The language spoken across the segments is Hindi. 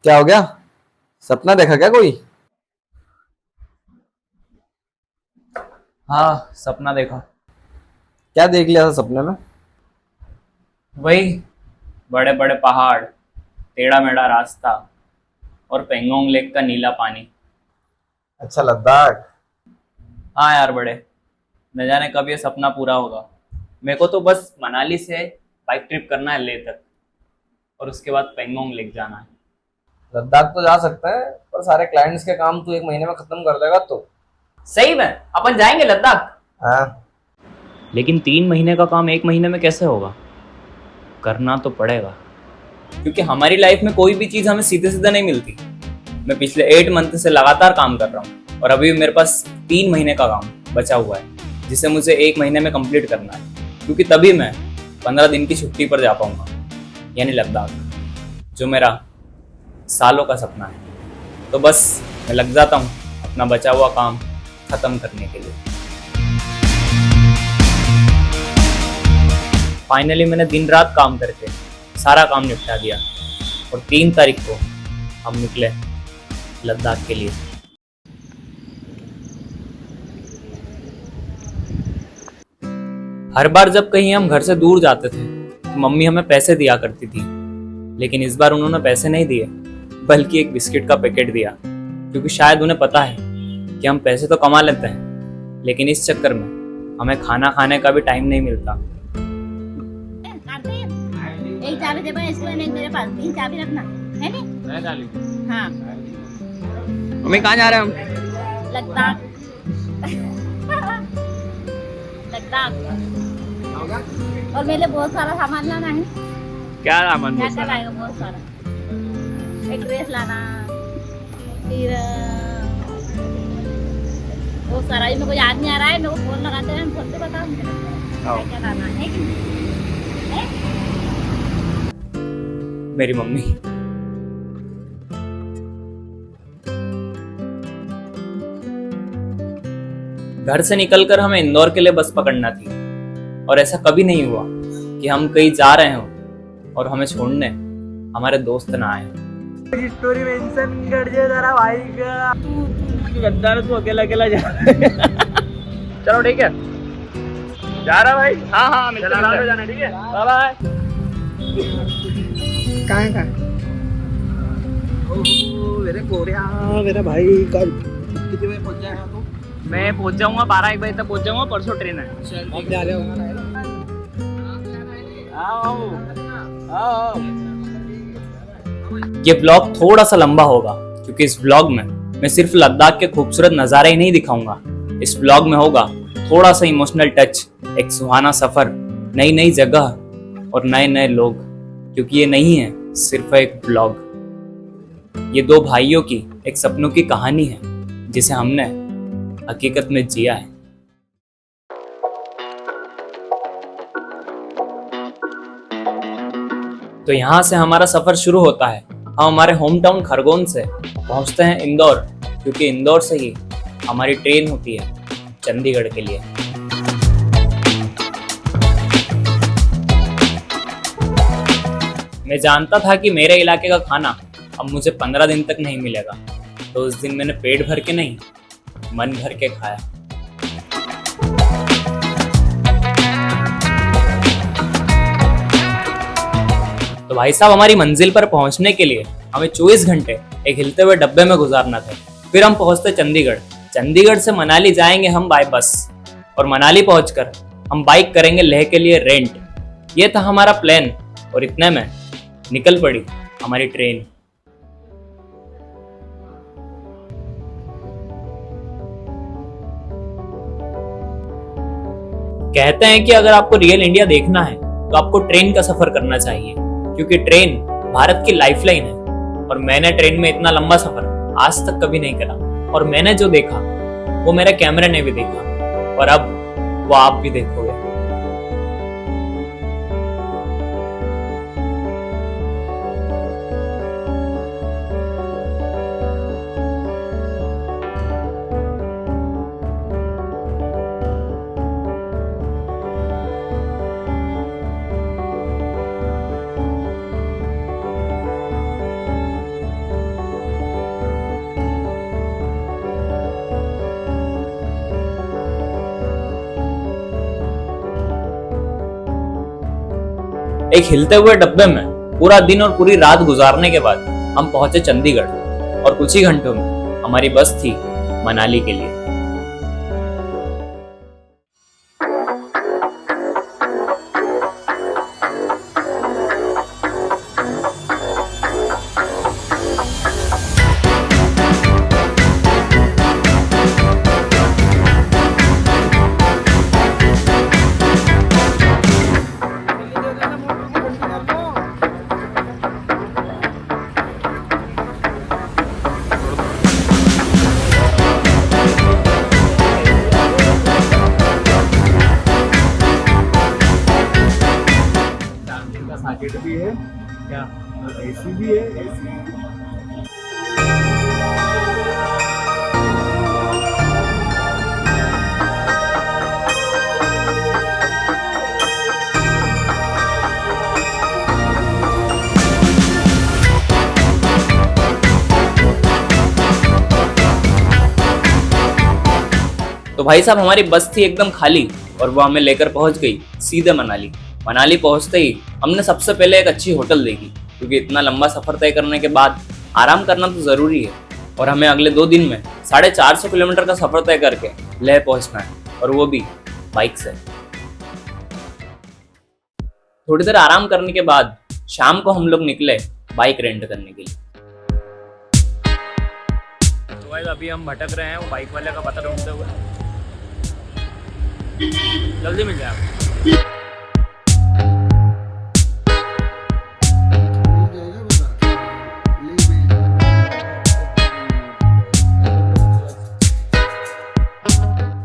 क्या हो गया? सपना देखा क्या कोई? हाँ, सपना देखा। क्या देख लिया था सपने में? वही बड़े बड़े पहाड़, टेढ़ा मेढ़ा रास्ता और पेंगोंग लेक का नीला पानी। अच्छा, लद्दाख। हाँ यार बड़े, न जाने कब ये सपना पूरा होगा। मेरे को तो बस मनाली से बाइक ट्रिप करना है लेह तक, और उसके बाद पेंगोंग लेक जाना है। लद्दाख तो जा सकते हैं, पर सारे क्लाइंट्स के काम तू एक महीने में खत्म कर देगा तो। सही में अपन जाएंगे लद्दाख। हाँ। लेकिन 3 महीने का काम 1 महीने में कैसे होगा? करना तो पड़ेगा, क्योंकि हमारी लाइफ में कोई भी चीज़ हमें सीधे सीधे नहीं मिलती। मैं पिछले 8 मंथ से लगातार काम कर रहा हूँ, और अभी मेरे पास 3 महीने का काम बचा हुआ है, जिसे मुझे 1 महीने में कंप्लीट करना है, क्योंकि तभी मैं 15 दिन की छुट्टी पर जा पाऊंगा, यानी लद्दाख, जो मेरा सालों का सपना है। तो बस मैं लग जाता हूँ अपना बचा हुआ काम खत्म करने के लिए। फाइनली मैंने दिन रात काम करके सारा काम निपटा दिया, और 3 तारीख को हम निकले लद्दाख के लिए। हर बार जब कहीं हम घर से दूर जाते थे तो मम्मी हमें पैसे दिया करती थी, लेकिन इस बार उन्होंने पैसे नहीं दिए, बल्कि एक बिस्किट का पैकेट दिया, क्योंकि शायद उन्हें पता है कि हम पैसे तो कमा लेते हैं, लेकिन इस चक्कर में हमें खाना खाने का भी टाइम नहीं मिलता। एक चाबी दे भाई, इसके बाद एक मेरे पास 3 चाबी रखना है नहीं। हाँ, मम्मी कहाँ जा रहे हैं हम? लद्दाख। लद्दाख। और मेरे लिए बहुत सारा सामान लाना है। क्या सामान? क्या क्या लाएगा? बहुत सारा। एक ड्रेस लाना, फिर बहुत सारा। ये मेरे को याद नहीं आ रहा है, मेरे को फोन लगाते हैं, फोन पे बताओ क्या क्या लाना है कि नहीं? है? मेरी मम्मी। घर से निकलकर हमें इंदौर के लिए बस पकड़ना थी, और ऐसा कभी नहीं हुआ कि हम कहीं जा रहे हों और हमें छोड़ने हमारे दोस्त ना आए। स्टोरी मेंशन कर दे जरा भाई का। तू गद्दार, तू अकेला अकेला जा रहा है। चलो ठीक है, जा रहा भाई। हाँ हाँ, मिलते हैं, जाना। ठीक है, बाय बाय। कहाँ है? मेरे कोरिया, मेरा भाई कल कितने बजे पहुंच जाएगा तू? मैं पहुंच जाऊंगा 12-1 बजे तक पहुंच जाऊंगा, परसों ट्रेन है। अब जा रहे हो? ये व्लॉग थोड़ा सा लंबा होगा, क्योंकि इस व्लॉग में मैं सिर्फ लद्दाख के खूबसूरत नज़ारे ही नहीं दिखाऊंगा। इस व्लॉग में होगा थोड़ा सा इमोशनल टच, एक सुहाना सफर, नई नई जगह और नए नए लोग, क्योंकि ये नहीं है सिर्फ एक व्लॉग, ये दो भाइयों की एक सपनों की कहानी है, जिसे हमने हकीकत में जिया है। तो यहाँ से हमारा सफर शुरू होता है। हम हमारे होम टाउन खरगोन से पहुँचते हैं इंदौर, क्योंकि इंदौर से ही हमारी ट्रेन होती है चंडीगढ़ के लिए। मैं जानता था कि मेरे इलाके का खाना अब मुझे 15 दिन तक नहीं मिलेगा, तो उस दिन मैंने पेट भर के नहीं, मन भर के खाया। तो भाई साहब, हमारी मंजिल पर पहुंचने के लिए हमें 24 घंटे एक हिलते हुए डब्बे में गुजारना था। फिर हम पहुंचते चंडीगढ़। चंडीगढ़ से मनाली जाएंगे हम बाय बस, और मनाली पहुंचकर हम बाइक करेंगे लेह के लिए रेंट। ये था हमारा प्लान, और इतने में निकल पड़ी हमारी ट्रेन। कहते हैं कि अगर आपको रियल इंडिया देखना है तो आपको ट्रेन का सफर करना चाहिए, क्योंकि ट्रेन भारत की लाइफलाइन है। और मैंने ट्रेन में इतना लंबा सफर आज तक कभी नहीं करा, और मैंने जो देखा वो मेरे कैमरे ने भी देखा, और अब वो आप भी देखोगे। एक हिलते हुए डब्बे में पूरा दिन और पूरी रात गुजारने के बाद हम पहुंचे चंडीगढ़ और कुछ ही घंटों में हमारी बस थी मनाली के लिए। सॉकेट भी है क्या, एसी भी है, एसी। तो भाई साहब हमारी बस थी एकदम खाली और वो हमें लेकर पहुंच गई सीधे मनाली। मनाली पहुंचते ही हमने सबसे पहले एक अच्छी होटल देखी, क्योंकि इतना लंबा सफर तय करने के बाद आराम करना तो जरूरी है और हमें अगले 2 दिन में 450 किलोमीटर का सफर तय करके लेह पहुंचना है, और वो भी बाइक से। थोड़ी देर आराम करने के बाद शाम को हम लोग निकले बाइक रेंट करने के लिए। तो भाई अभी हम भटक रहे हैं वो बाइक वाले का पता ढूंढते हुए। जल्दी मिल जाए।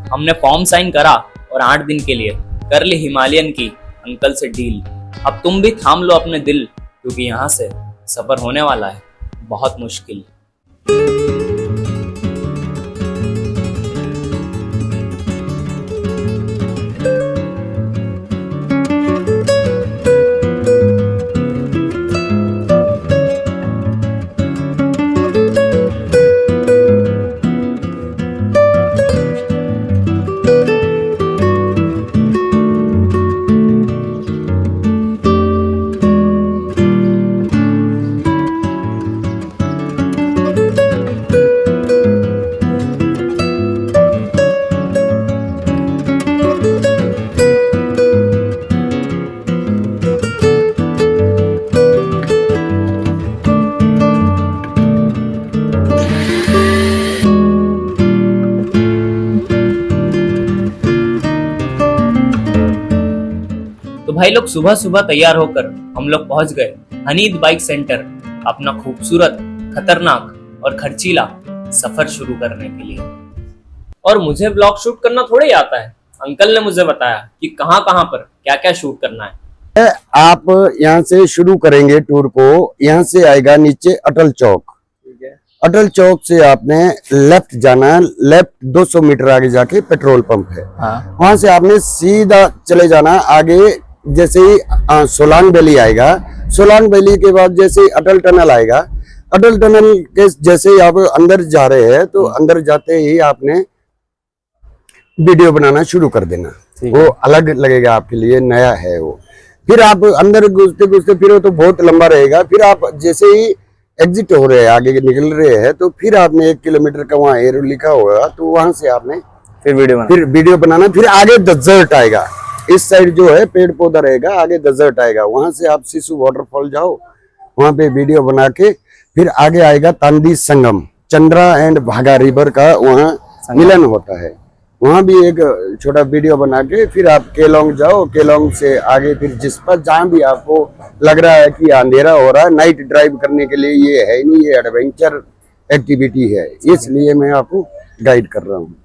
हमने फॉर्म साइन करा और 8 दिन के लिए कर ली हिमालयन की अंकल से डील। अब तुम भी थाम लो अपने दिल, क्योंकि यहाँ से सफर होने वाला है बहुत मुश्किल। भाई लोग सुबह सुबह तैयार होकर हम लोग पहुंच गए हनीद बाइक सेंटर, अपना खूबसूरत, खतरनाक और खर्चीला सफर शुरू करने के लिए। और मुझे ब्लॉग शूट करना थोड़ा ही आता है। अंकल ने मुझे बताया कि कहां कहां पर क्या क्या शूट करना है। आप यहाँ से शुरू करेंगे टूर को, यहाँ से आएगा नीचे अटल चौक। अटल चौक से आपने लेफ्ट जाना है, लेफ्ट 200 मीटर आगे जाके पेट्रोल पंप है। वहां से आपने सीधा चले जाना आगे, जैसे ही सोलांग वैली आएगा, सोलांग वैली के बाद जैसे ही अटल टनल आएगा, अटल टनल के जैसे ही आप अंदर जा रहे हैं तो अंदर जाते ही आपने वीडियो बनाना शुरू कर देना। वो अलग लगेगा आपके लिए, नया है वो। फिर आप अंदर घुसते घुसते फिर वो तो बहुत लंबा रहेगा। फिर आप जैसे ही एग्जिट हो रहे हैं, आगे निकल रहे हैं, तो फिर आपने 1 किलोमीटर का वहाँ एरो लिखा होगा, तो वहां से आपने फिर वीडियो बनाना। फिर आगे डेजर्ट आएगा, इस साइड जो है पेड़ पौधा रहेगा, आगे डेजर्ट आएगा। वहां से आप सिसु वाटरफॉल जाओ, वहां पे वीडियो बना के फिर आगे आएगा तांदी संगम, चंद्रा एंड भागा रिवर का वहाँ मिलन होता है। वहां भी एक छोटा वीडियो बना के फिर आप केलोंग जाओ, केलोंग से आगे फिर जिस पर जहाँ भी आपको लग रहा है कि अंधेरा हो रहा है, नाइट ड्राइव करने के लिए ये है नहीं, ये एडवेंचर एक्टिविटी है, इसलिए मैं आपको गाइड कर रहा हूँ।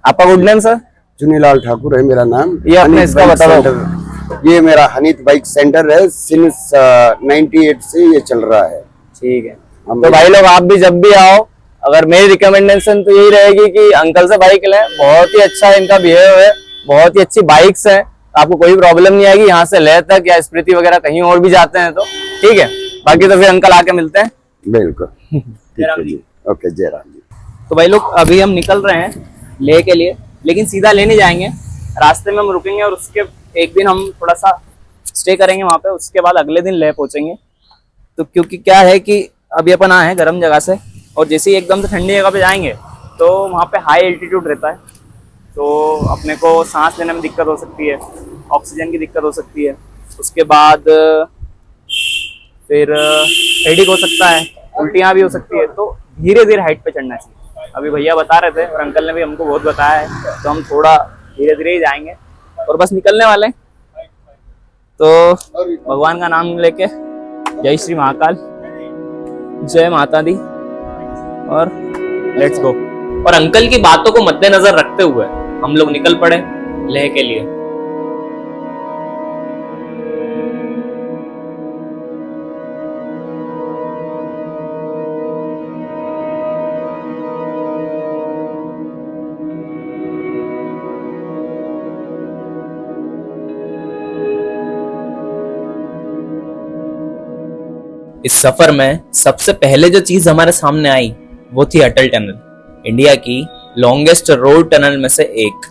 आपका good name sir? Chunilal Thakur है मेरा नाम। ये आपने इसका बता दो। ये मेरा हनीद बाइक सेंटर है, सिंस 98 से ये चल रहा है। ठीक है, तो भाई लोग आप भी जब भी आओ, अगर मेरी रिकमेंडेशन तो यही रहेगी कि अंकल से बाइक लें। बहुत ही अच्छा इनका बिहेव है, बहुत ही अच्छी बाइक्स हैं, आपको कोई प्रॉब्लम नहीं आएगी। यहाँ से लेह तक या स्मृति वगैरह कहीं और भी जाते हैं तो ठीक है। बाकी तो फिर अंकल आके मिलते हैं। बिल्कुल ठीक है जी, ओके जय राम जी। तो भाई लोग अभी हम निकल रहे हैं लेह के लिए, लेकिन सीधा ले नहीं जाएंगे, रास्ते में हम रुकेंगे और उसके एक दिन हम थोड़ा सा स्टे करेंगे वहाँ पे, उसके बाद अगले दिन लेह पहुंचेंगे। तो क्योंकि क्या है कि अभी अपन आए हैं गर्म जगह से, और जैसे ही एकदम से ठंडी जगह पे जाएंगे तो वहाँ पे हाई एल्टीट्यूड रहता है, तो अपने को सांस लेने में दिक्कत हो सकती है, ऑक्सीजन की दिक्कत हो सकती है। उसके बाद फिर हेडेक हो सकता है, उल्टियाँ भी हो सकती है। तो धीरे धीरे हाइट पे चढ़ना चाहिए। अभी भैया बता रहे थे और अंकल ने भी हमको बहुत बताया है, तो हम थोड़ा धीरे धीरे ही जाएंगे और बस निकलने वाले हैं। तो भगवान का नाम लेके जय श्री महाकाल, जय माता दी, और लेट्स गो। और अंकल की बातों को मद्देनजर रखते हुए हम लोग निकल पड़े लेह के लिए। इस सफर में सबसे पहले जो चीज हमारे सामने आई वो थी अटल टनल, इंडिया की लॉन्गेस्ट रोड टनल में से एक।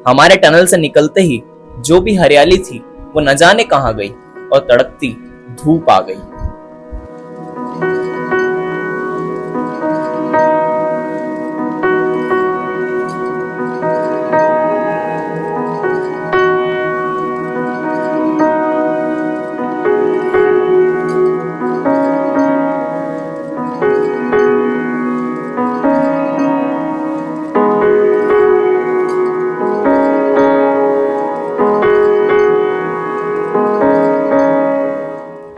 हमारे टनल से निकलते ही जो भी हरियाली थी वो न जाने कहां गई और तड़कती धूप आ गई।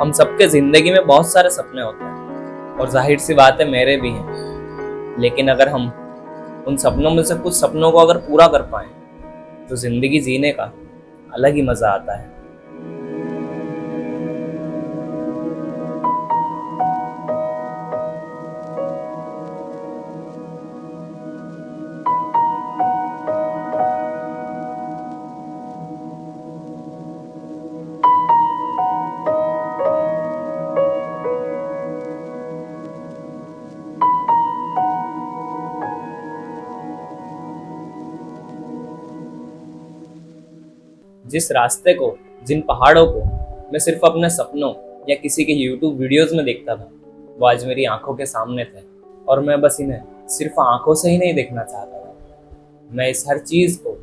हम सबके जिंदगी में बहुत सारे सपने होते हैं, और जाहिर सी बात है मेरे भी हैं। लेकिन अगर हम उन सपनों में से कुछ सपनों को अगर पूरा कर पाए तो जिंदगी जीने का अलग ही मजा आता है। जिस रास्ते को, जिन पहाड़ों को मैं सिर्फ अपने सपनों या किसी के YouTube वीडियोस में देखता था, वो आज मेरी आंखों के सामने थे, और मैं बस इन्हें सिर्फ आंखों से ही नहीं देखना चाहता था। मैं इस हर चीज को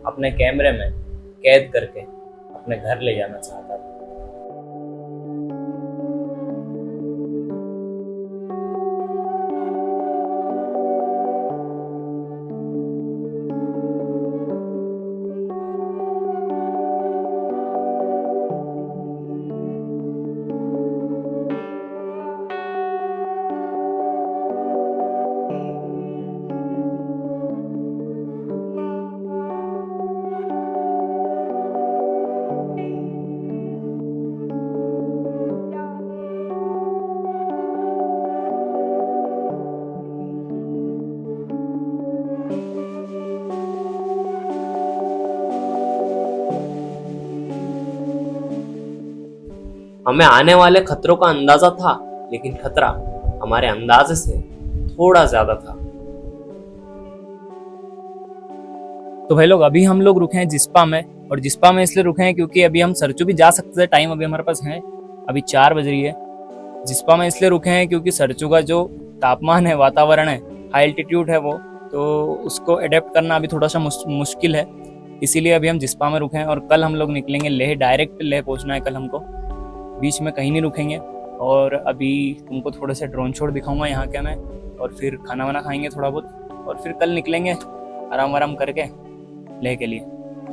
अपने कैमरे में कैद करके अपने घर ले जाना चाहता था। हमें आने वाले खतरों का अंदाजा था, लेकिन खतरा हमारे अंदाजे से थोड़ा ज्यादा था। तो भाई लोग, अभी हम लोग रुके हैं जिस्पा में, और जिस्पा में इसलिए रुके हैं क्योंकि अभी हम सरचू भी जा सकते थे। टाइम अभी हमारे पास है, अभी 4 बज रही है। जिस्पा में इसलिए रुके हैं क्योंकि सरचू का जो तापमान है, वातावरण है, हाई एल्टीट्यूड है वो, तो उसको अडेप्ट करना अभी थोड़ा सा मुश्किल है। इसीलिए अभी हम जिस्पा में रुके हैं, और कल हम लोग निकलेंगे लेह। डायरेक्ट लेह पहुंचना है कल हमको, बीच में कहीं नहीं रुकेंगे। और अभी तुमको थोड़े से ड्रोन शॉट दिखाऊंगा यहाँ के मैं, और फिर खाना वाना खाएंगे थोड़ा बहुत, और फिर कल निकलेंगे आराम वाराम करके लेह के लिए।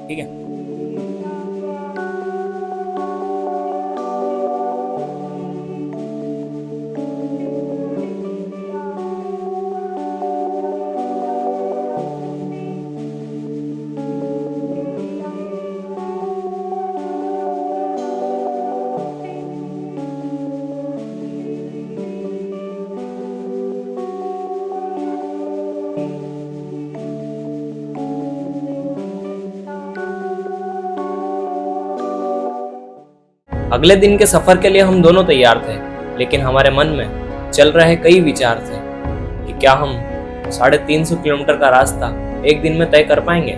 ठीक है। अगले दिन के सफर के लिए हम दोनों तैयार थे, लेकिन हमारे मन में चल रहे कई विचार थे कि क्या हम 350 किलोमीटर का रास्ता एक दिन में तय कर पाएंगे।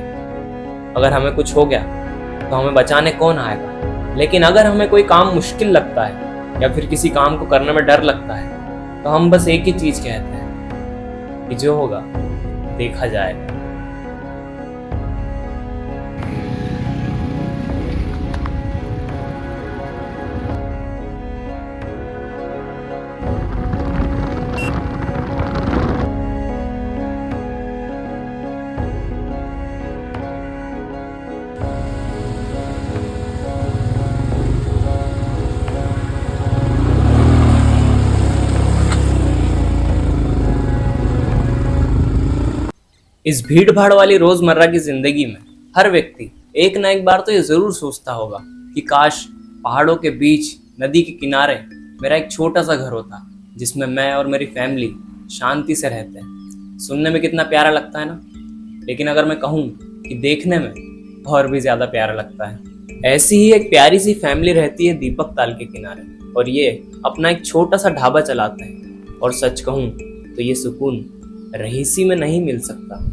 अगर हमें कुछ हो गया तो हमें बचाने कौन आएगा। लेकिन अगर हमें कोई काम मुश्किल लगता है या फिर किसी काम को करने में डर लगता है तो हम बस एक ही चीज कहते हैं कि जो होगा देखा जाएगा। इस भीड़ भाड़ वाली रोजमर्रा की जिंदगी में हर व्यक्ति एक ना एक बार तो ये जरूर सोचता होगा कि काश पहाड़ों के बीच नदी के किनारे मेरा एक छोटा सा घर होता जिसमें मैं और मेरी फैमिली शांति से रहते हैं। सुनने में कितना प्यारा लगता है ना, लेकिन अगर मैं कहूँ कि देखने में और भी ज्यादा प्यारा लगता है। ऐसी ही एक प्यारी सी फैमिली रहती है दीपक ताल के किनारे, और ये अपना एक छोटा सा ढाबा चलाते हैं। और सच कहूँ तो ये सुकून रहीसी में नहीं मिल सकता।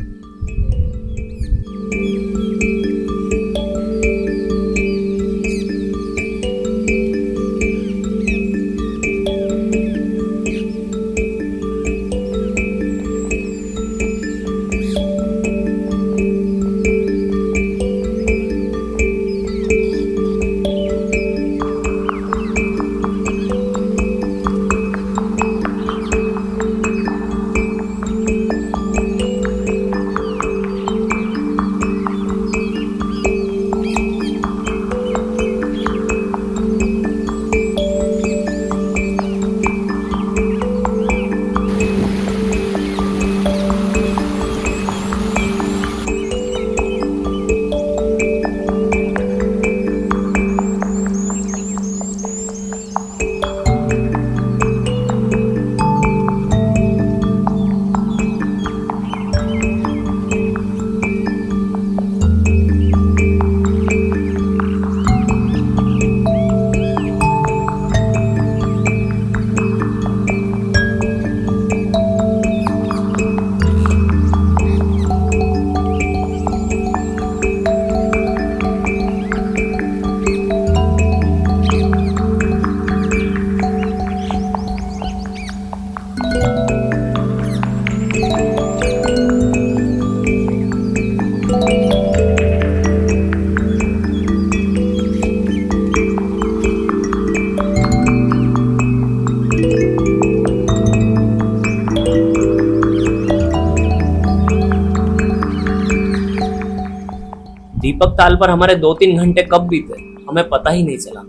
दीपक ताल पर हमारे 2-3 घंटे कब बीते हमें पता ही नहीं चला,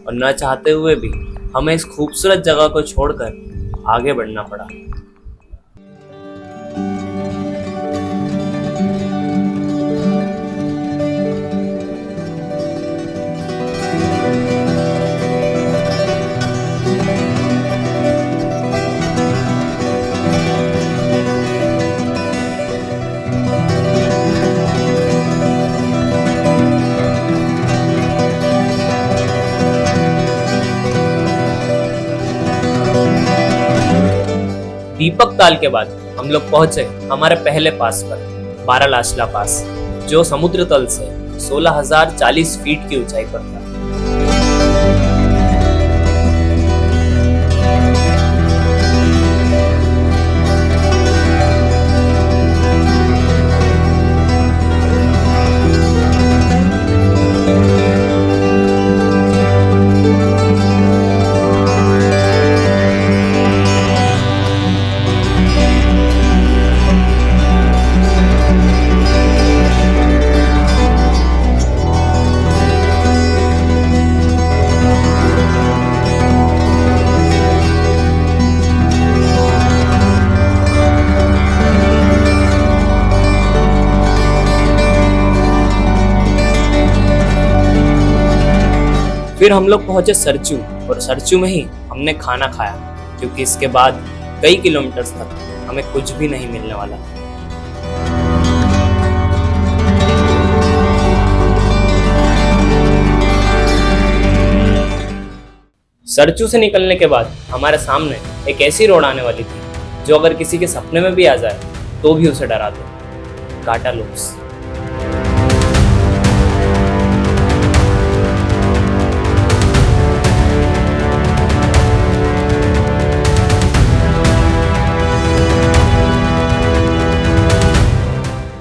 और न चाहते हुए भी हमें इस खूबसूरत जगह को छोड़कर आगे बढ़ना पड़ा। दीपक ताल के बाद हम लोग पहुंचे हमारे पहले पास पर, बारालाशला पास, जो समुद्र तल से 16,040 फीट की ऊंचाई पर था। फिर हम लोग पहुंचे सरचू, और सरचू में ही हमने खाना खाया, क्योंकि इसके बाद कई किलोमीटर तक हमें कुछ भी नहीं मिलने वाला। सरचू से निकलने के बाद हमारे सामने एक ऐसी रोड आने वाली थी जो अगर किसी के सपने में भी आ जाए तो भी उसे डरा दे। काटा लूप्स।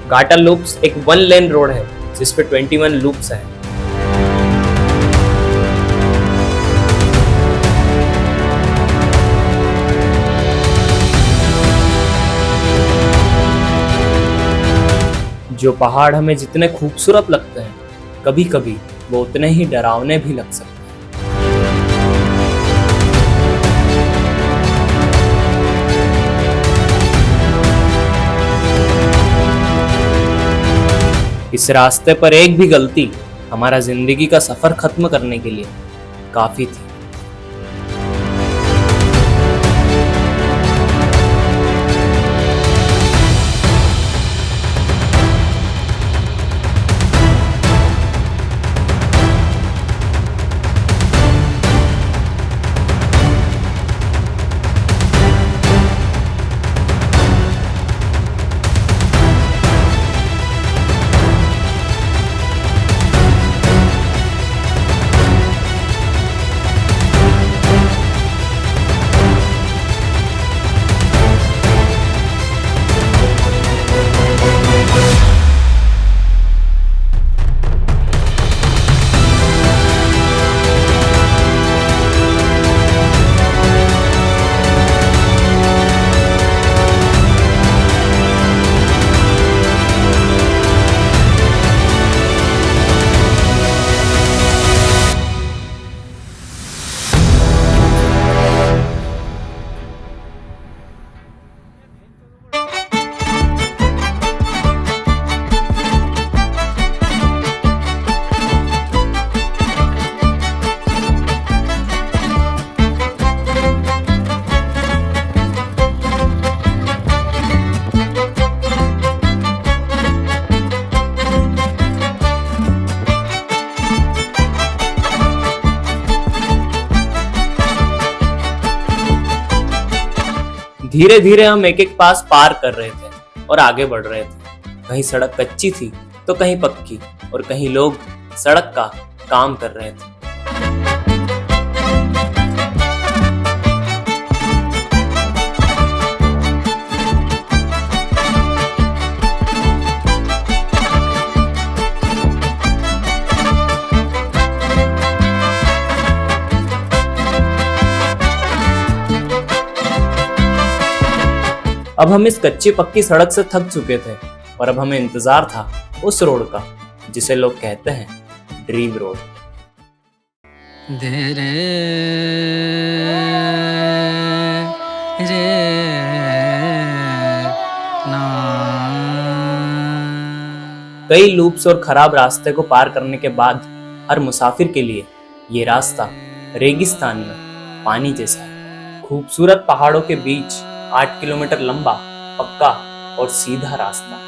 काटा लूप्स एक 1 लेन रोड है जिस पे 21 लूप्स हैं। जो पहाड़ हमें जितने खूबसूरत लगते हैं, कभी कभी वो उतने ही डरावने भी लग सकते हैं। इस रास्ते पर एक भी गलती हमारा जिंदगी का सफर खत्म करने के लिए काफी थी। धीरे धीरे हम एक एक पास पार कर रहे थे और आगे बढ़ रहे थे। कहीं सड़क कच्ची थी तो कहीं पक्की, और कहीं लोग सड़क का काम कर रहे थे। अब हम इस कच्ची पक्की सड़क से थक चुके थे और अब हमें इंतजार था उस रोड का जिसे लोग कहते हैं ड्रीम रोड। कई लूप्स और खराब रास्ते को पार करने के बाद हर मुसाफिर के लिए ये रास्ता रेगिस्तान में पानी जैसा है। खूबसूरत पहाड़ों के बीच 8 किलोमीटर लंबा पक्का और सीधा रास्ता।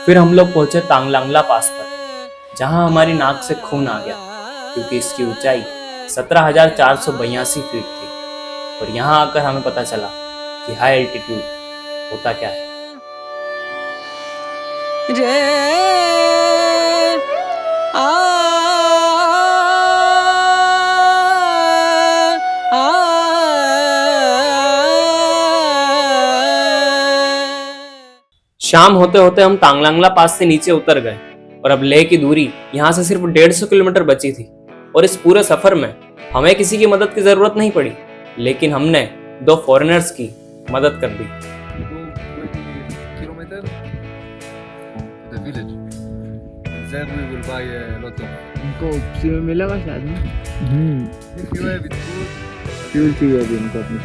फिर हम लोग पहुंचे तांगलांगला पास पर, जहां हमारी नाक से खून आ गया क्योंकि इसकी ऊंचाई 17,482 फीट थी। और यहां आकर हमें पता चला कि हाई एल्टीट्यूड होता क्या है। शाम होते होते हम तांगलांगला पास से नीचे उतर गए और अब लेह की दूरी यहाँ से सिर्फ 150 किलोमीटर बची थी। और इस पूरे सफर में हमें किसी की मदद की जरूरत नहीं पड़ी, लेकिन हमने 2 फॉरेनर्स की मदद कर दी। We go 20 kilometers to the village. And there we will buy a lot of. इनको ऑक्सीजन मिलेगा शायद में। If you have it good, fuel चाहिए अभी इनको अपनी।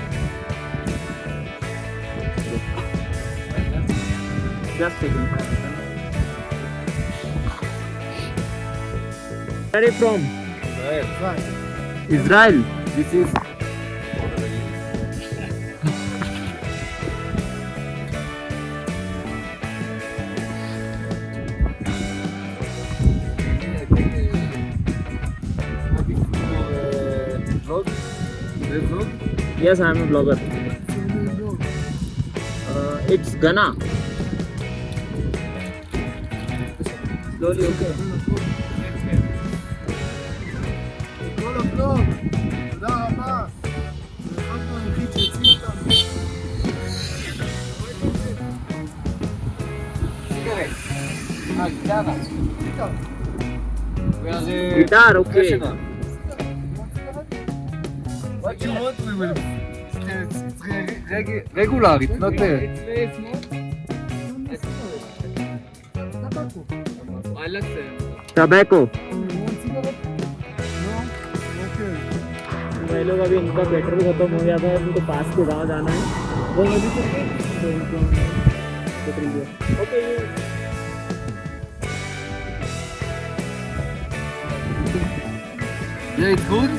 Just second. Where are you from? Israel. this is. Vlog? Yes, I am a blogger. It's Ghana. Slowly, okay. We are the Guitar, okay. professional. What you want, we will. It's regular, it's not Tobacco. भाई लोग अभी इनका पेट्रोल खत्म हो गया था, इनको पास के गाँव जाना है। वो नदी चल तो इनको पेट्रोल दिया। Okay Yeah, it's good.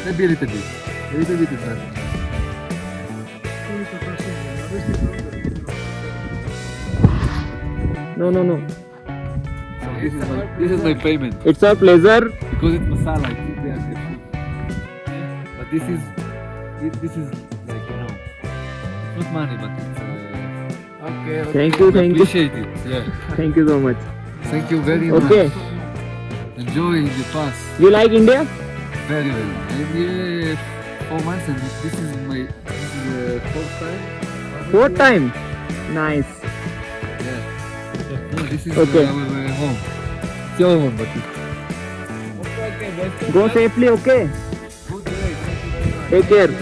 Maybe a little bit. A little bit is better. No. So this is my payment It's a pleasure. because it's masala. I think they are the food. But this is like it's not money, but it's okay. Thank you. Appreciate it. Yeah. Thank you so much. Thank you very much. Okay. Enjoy the pass You like India? very well. I'm here 4 months and this is fourth time. Fourth time. Nice. Yeah. No, this is Okay. our home. It's your home, but Go safely, okay? good day. Thank you very much. Take care.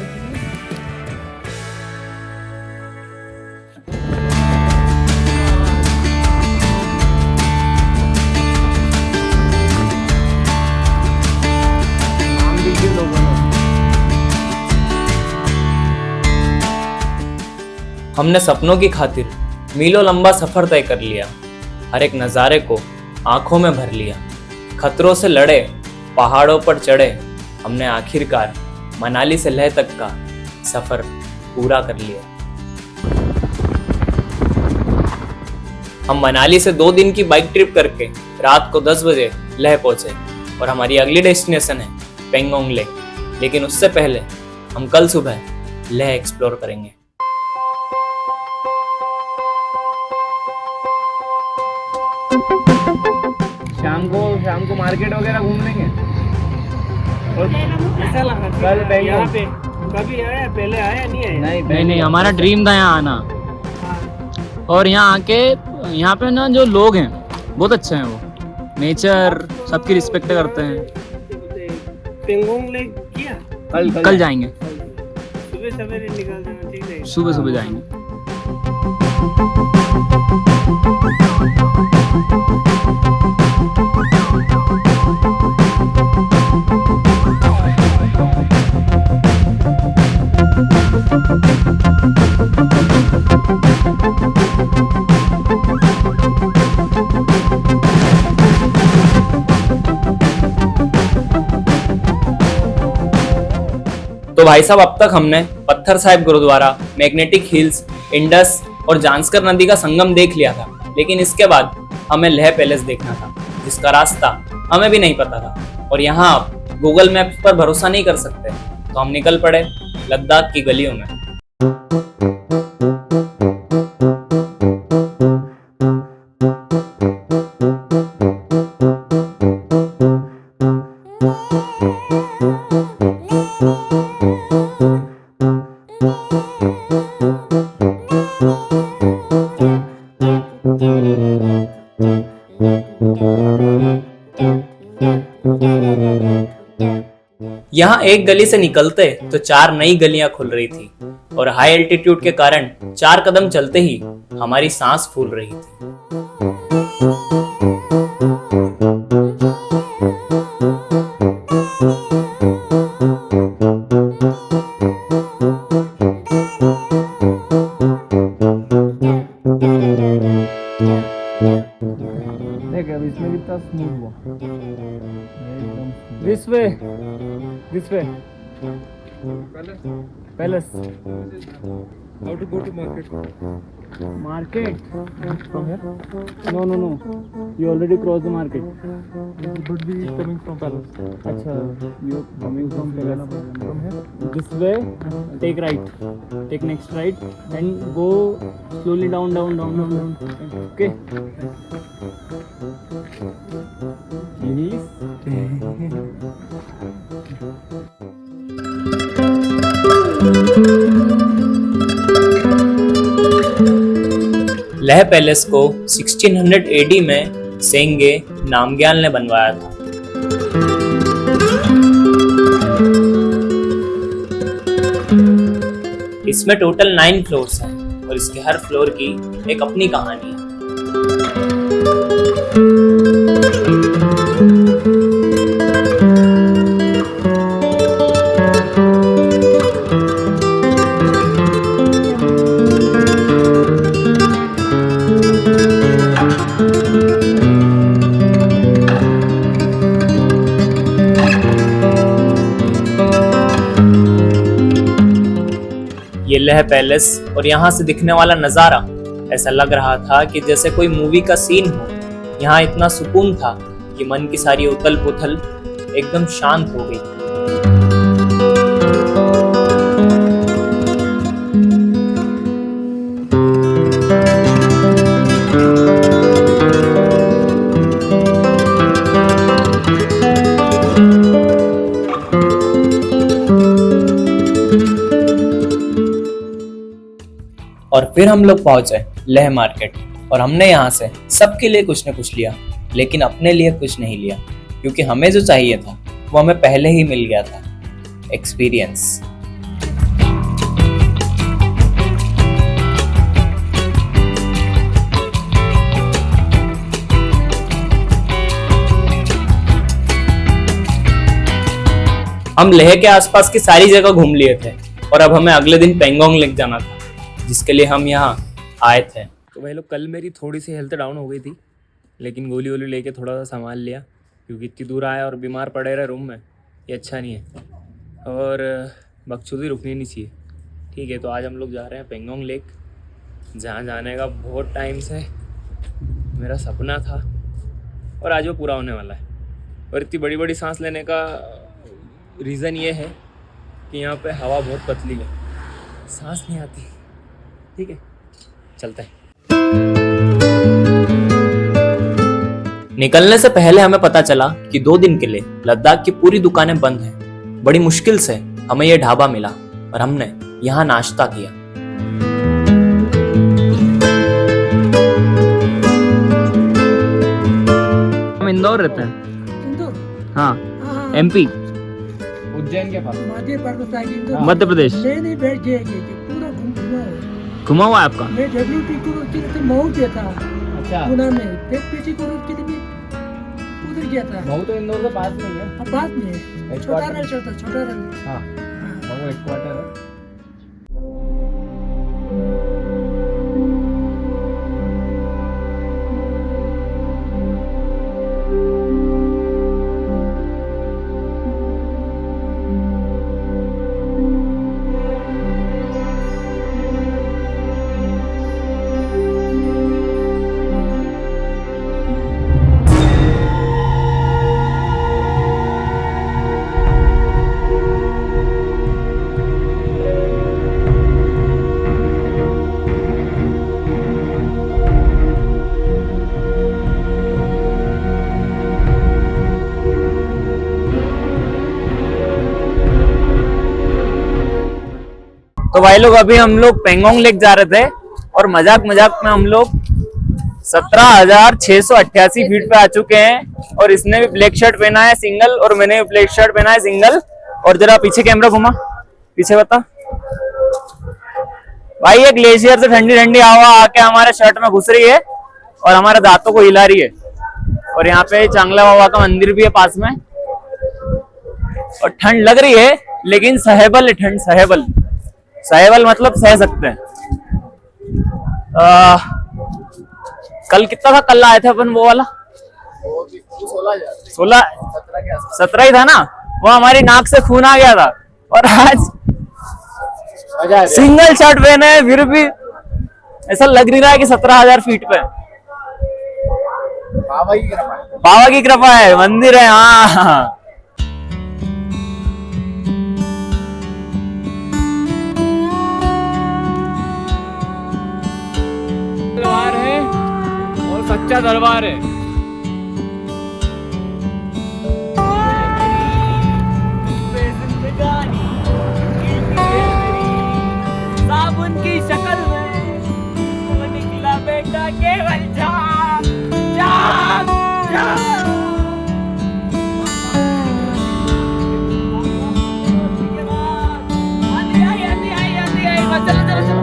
हमने सपनों की खातिर मीलों लंबा सफर तय कर लिया, हर एक नज़ारे को आंखों में भर लिया। खतरों से लड़े, पहाड़ों पर चढ़े, हमने आखिरकार मनाली से लेह तक का सफर पूरा कर लिया। हम मनाली से 2 दिन की बाइक ट्रिप करके रात को 10 बजे लेह पहुंचे और हमारी अगली डेस्टिनेशन है पेंगोंग लेक। लेकिन उससे पहले हम कल सुबह लेह एक्सप्लोर करेंगे। शाम को मार्केट वगैरह घूम लेंगे। कैसा लगा कल यहाँ पे? कभी आया? पहले आया नहीं आया? नहीं, हमारा ड्रीम था यहाँ आना। और यहाँ आके यहाँ पे ना जो लोग हैं बहुत अच्छे हैं, वो नेचर सबकी रिस्पेक्ट करते हैं। पेंगोंग लेक किया? कल जाएंगे, सुबह सवेरे निकल जाना, ठीक है? सुबह जाएंगे। तो भाई साहब, अब तक हमने पत्थर साहिब गुरुद्वारा, मैग्नेटिक हिल्स, इंडस और जांस्कर नदी का संगम देख लिया था, लेकिन इसके बाद हमें लेह पैलेस देखना था, जिसका रास्ता हमें भी नहीं पता था। और यहाँ आप गूगल मैप्स पर भरोसा नहीं कर सकते, तो हम निकल पड़े लद्दाख की गलियों में। यहाँ एक गली से निकलते तो 4 नई गलियां खुल रही थी और हाई एल्टीट्यूड के कारण 4 कदम चलते ही हमारी सांस फूल रही थी। देख अब इसमें कितना स्मूथ हुआ, एकदम this way palace how to go to market market from here. No, you already crossed the market. but we coming from palace अच्छा, you coming from palace from here. this way, take right, take next right and go slowly down. Okay, please. लह पैलेस को 1600 AD में सेंगे नामग्याल ने बनवाया था। इसमें टोटल 9 फ्लोर्स हैं और इसके हर फ्लोर की एक अपनी कहानी है। ये लह पैलेस और यहाँ से दिखने वाला नजारा ऐसा लग रहा था कि जैसे कोई मूवी का सीन हो। यहाँ इतना सुकून था कि मन की सारी उथल पुथल एकदम शांत हो गई। और फिर हम लोग पहुंचे लेह मार्केट और हमने यहाँ से सबके लिए कुछ न कुछ लिया, लेकिन अपने लिए कुछ नहीं लिया क्योंकि हमें जो चाहिए था वो हमें पहले ही मिल गया था, एक्सपीरियंस। हम लेह के आसपास की सारी जगह घूम लिए थे और अब हमें अगले दिन पेंगोंग लेक जाना था, जिसके लिए हम यहाँ आए थे। तो भाई लोग, कल मेरी थोड़ी सी हेल्थ डाउन हो गई थी, लेकिन गोली वोली लेके थोड़ा सा संभाल लिया क्योंकि इतनी दूर आया और बीमार पड़े रहे रूम में, ये अच्छा नहीं है और बकचोदी रुकनी नहीं चाहिए। ठीक है, तो आज हम लोग जा रहे हैं पेंगोंग लेक, जहाँ जाने का बहुत टाइम से मेरा सपना था और आज वो पूरा होने वाला है। और इतनी बड़ी बड़ी सांस लेने का रीज़न ये है कि यहाँ पे हवा बहुत पतली है, सांस नहीं आती। ठीक है, चलते हैं। निकलने से पहले हमें पता चला कि 2 दिन के लिए लद्दाख की पूरी दुकानें बंद हैं। बड़ी मुश्किल से हमें यह ढाबा मिला और हमने यहाँ नाश्ता किया। हम इंदौर रहते हैं। हाँ, MP, उज्जैन के पास मध्य प्रदेश। घुमा हुआ है आपका? मऊ गया था। अच्छा, पुणे में पेटी को उधर गया था। मऊ तो इंदौर के पास में है। पास में है, छोटा रन चलता, छोटा रन। हाँ, मऊ हेडक्वार्टर है। तो भाई लोग, अभी हम लोग पेंगोंग लेक जा रहे थे और मजाक मजाक में हम लोग 17,688 फीट पे आ चुके हैं और इसने भी ब्लैक शर्ट पहना है सिंगल और मैंने भी ब्लैक शर्ट पहना है सिंगल और जरा पीछे कैमरा घुमा, पीछे बता भाई। ये ग्लेशियर से ठंडी ठंडी हवा आके हमारे शर्ट में घुस रही है और हमारे दांतों को हिला रही है। और यहाँ पे चांगला बाबा का मंदिर भी है पास में। और ठंड लग रही है लेकिन सहेबल है ठंड, सहेबल। सहेबल मतलब सह सकते हैं। कल कितना था? कल आए थे अपन वो वाला 17 ही था ना। वो हमारी नाक से खून आ गया था। और आज सिंगल शर्ट पहने हैं फिर भी ऐसा लग नहीं रहा है कि 17,000 फीट पे। बाबा की कृपा है, मंदिर है। हाँ दरबार है और सच्चा दरबार है। साबुन की शक्ल में वो निकला बेटा केवल जान जान जान। चलो चलो चलो।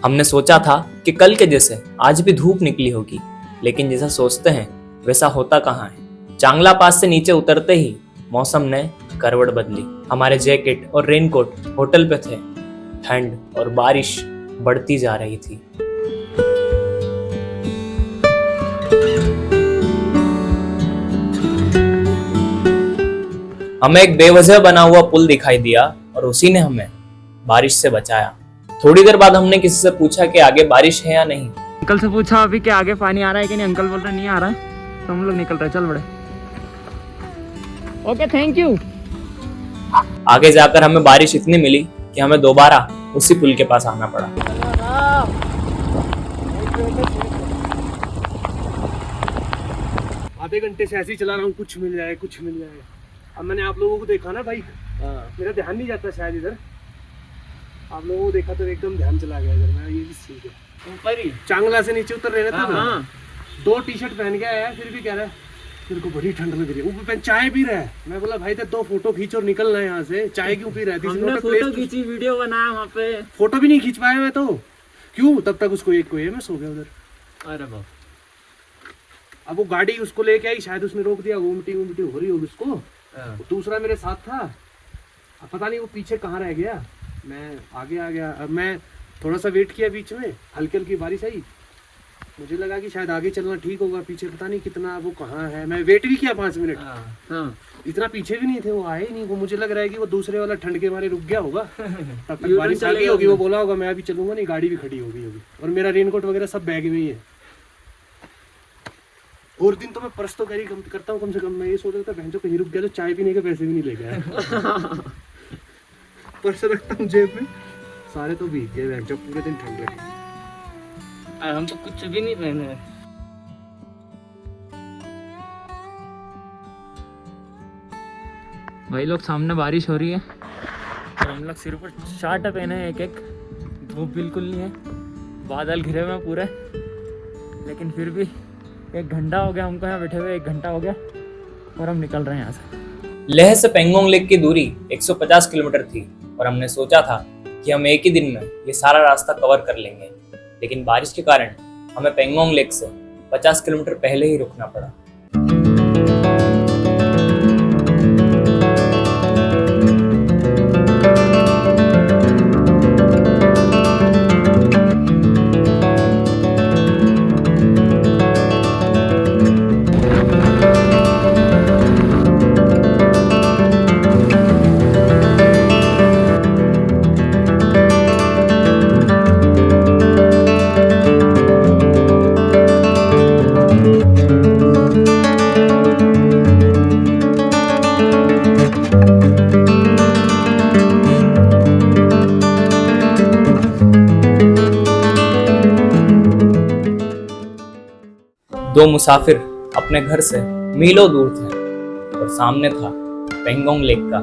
हमने सोचा था कि कल के जैसे आज भी धूप निकली होगी, लेकिन जैसा सोचते हैं वैसा होता कहाँ है। चांगला पास से नीचे उतरते ही मौसम ने करवट बदली। हमारे जैकेट और रेनकोट होटल पे थे। ठंड और बारिश बढ़ती जा रही थी। हमें एक बेवजह बना हुआ पुल दिखाई दिया और उसी ने हमें बारिश से बचाया। थोड़ी देर बाद हमने किसी से पूछा कि आगे बारिश है या नहीं। अंकल से पूछा अभी कि आगे पानी आ रहा है कि नहीं। अंकल बोल रहे नहीं आ रहा है, तो हम लोग निकल रहे। चल बड़े। Okay thank you. आगे जाकर हमें बारिश इतनी मिली कि हमें दोबारा उसी पुल के पास आना पड़ा। आधे घंटे से ऐसे ही चला रहा हूँ, कुछ मिल जाए कुछ मिल जाए। अब मैंने आप लोगों को देखा ना भाई, मेरा ध्यान नहीं जाता शायद इधर। आप लोगों को देखा तो एकदम ध्यान चला गया इधर। मैं ये भी सीख गया। ऊपर ही चांगला से नीचे उतर रहे था ना, 2 टी-शर्ट पहन के आया, फिर भी कह रहा है तेरे को बड़ी ठंड लग रही है। ऊपर चाय पी रहा है। मैं बोला भाई तो 2 फोटो खींच और निकलना है यहाँ से। चाय क्यों पी रहा है? हमने फोटो खींची, वीडियो बनाया वहाँ पे। फोटो भी नहीं खींच पाया मैं तो। क्यों? तब तक उसको एक को है, मैं सो गया उधर। अरे बाप। अब वो गाड़ी उसको लेके आई, शायद उसने रोक दिया। उल्टी हो रही होगी उसको। दूसरा मेरे साथ था, अब पता नहीं वो पीछे कहाँ रह गया। मैं आगे आ गया। अब मैं थोड़ा सा वेट किया, बीच में हल्की हल्की बारिश आई। मुझे लगा कि शायद आगे चलना ठीक होगा, पीछे पता नहीं कितना वो कहाँ है। मैं वेट भी किया 5 मिनट। इतना पीछे भी नहीं थे, वो आए ही नहीं। वो मुझे लग रहा है कि वो दूसरे वाला ठंड के मारे रुक गया होगा। तब तक बारिश आ गई होगी, वो बोला होगा मैं अभी चलूंगा नहीं, गाड़ी भी खड़ी होगी होगी। और मेरा रेनकोट वगैरह सब बैग में ही है। और दिन तो मैं पर्स तो कैरी करता हूँ कम से कम। मैं ये सोच रहा था बहन जो कहीं रुक गया तो चाय पीने के पैसे भी नहीं ले गया। पर्स रखता हूँ जेब में। सारे तो भीग गए बहन जो, पूरे दिन ठंड लगी। हम तो कुछ भी नहीं पहने। भाई लोग सामने बारिश हो रही है और हम लोग सिर पर शर्ट पहने हैं एक। धूप बिल्कुल नहीं है, बादल घिरे हुए हैं पूरे। लेकिन फिर भी 1 घंटा हो गया हमको यहाँ बैठे हुए। 1 घंटा हो गया और हम निकल रहे हैं यहाँ से। लेह से पेंगोंग लेक की दूरी 150 किलोमीटर थी और हमने सोचा था कि हम एक ही दिन में ये सारा रास्ता कवर कर लेंगे। लेकिन बारिश के कारण हमें पेंगोंग लेक से 50 किलोमीटर पहले ही रुकना पड़ा। दो मुसाफिर अपने घर से मीलों दूर थे और सामने था पेंगोंग लेक का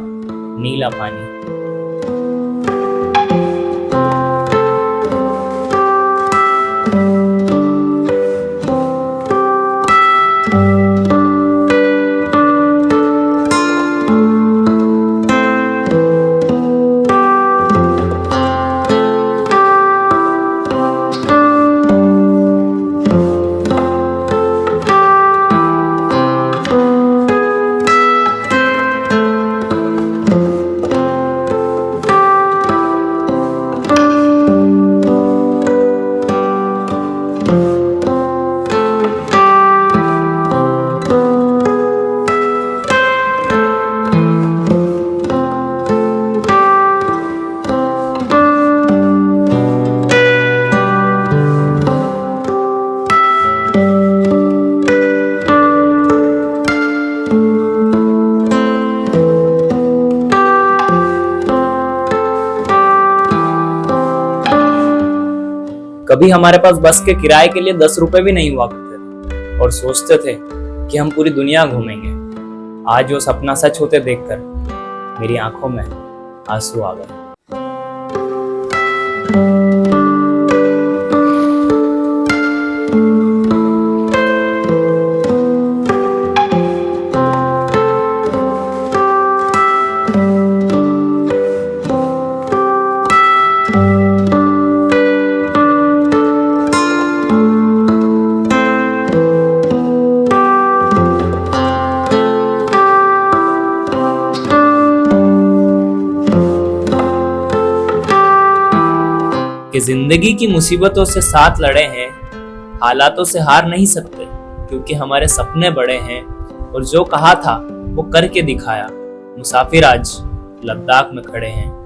नीला पानी। कभी हमारे पास बस के किराए के लिए 10 रुपए भी नहीं हुआ करते थे और सोचते थे कि हम पूरी दुनिया घूमेंगे। आज वो सपना सच होते देखकर मेरी आंखों में आंसू आ गए। कि जिंदगी की मुसीबतों से साथ लड़े हैं, हालातों से हार नहीं सकते क्योंकि हमारे सपने बड़े हैं और जो कहा था वो करके दिखाया। मुसाफिर आज लद्दाख में खड़े हैं।